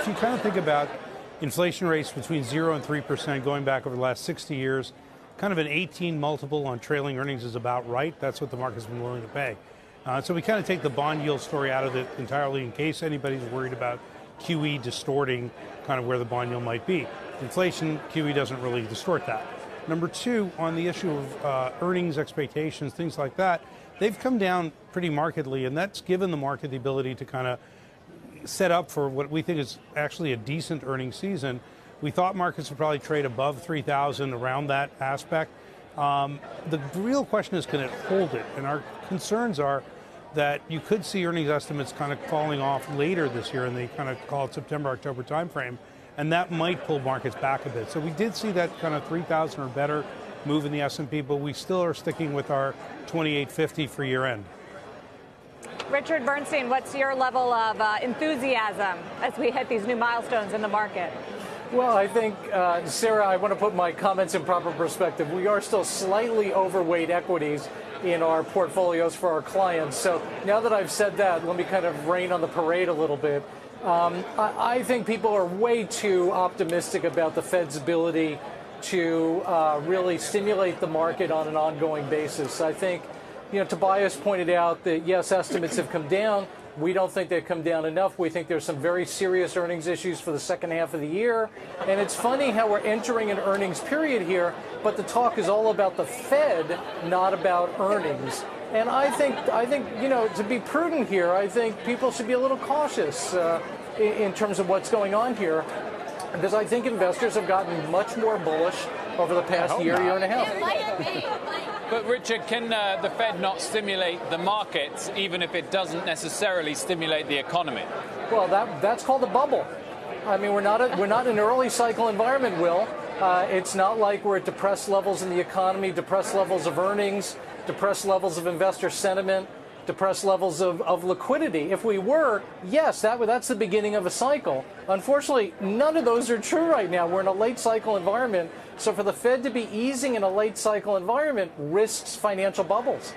if you kind of think about inflation rates between 0 and 3% going back over the last 60 years, kind of an 18 multiple on trailing earnings is about right. That's what the market's been willing to pay. So we kind of take the bond yield story out of it entirely in case anybody's worried about QE distorting kind of where the bond yield might be. Inflation, QE doesn't really distort that. Number two, on the issue of earnings expectations, things like that, they've come down pretty markedly, and that's given the market the ability to kind of set up for what we think is actually a decent earnings season. We thought markets would probably trade above 3,000 around that aspect. The real question is, can it hold it? And our concerns are that you could see earnings estimates kind of falling off later this year, and they kind of call it September, October timeframe, and that might pull markets back a bit. So we did see that kind of 3,000 or better move in the S&P, but we still are sticking with our 2850 for year end. Richard Bernstein, what's your level of enthusiasm as we hit these new milestones in the market? Well, I think, Sarah, I want to put my comments in proper perspective. We are still slightly overweight equities in our portfolios for our clients. So now that I've said that, let me kind of rain on the parade a little bit. I think people are way too optimistic about the Fed's ability to really stimulate the market on an ongoing basis. I think, Tobias pointed out that, yes, estimates have come down. We don't think they've come down enough. We think there's some very serious earnings issues for the second half of the year. And it's funny how we're entering an earnings period here, but the talk is all about the Fed, not about earnings. And I think to be prudent here, I think people should be a little cautious in terms of what's going on here, because I think investors have gotten much more bullish over the past year and a half. But Richard, can the Fed not stimulate the markets even if it doesn't necessarily stimulate the economy? Well, that's called a bubble. I mean, we're not in an early cycle environment, Will. It's not like we're at depressed levels in the economy, depressed levels of earnings, depressed levels of investor sentiment, depressed levels of liquidity. If we were, yes, that's the beginning of a cycle. Unfortunately, none of those are true right now. We're in a late cycle environment. So for the Fed to be easing in a late cycle environment risks financial bubbles.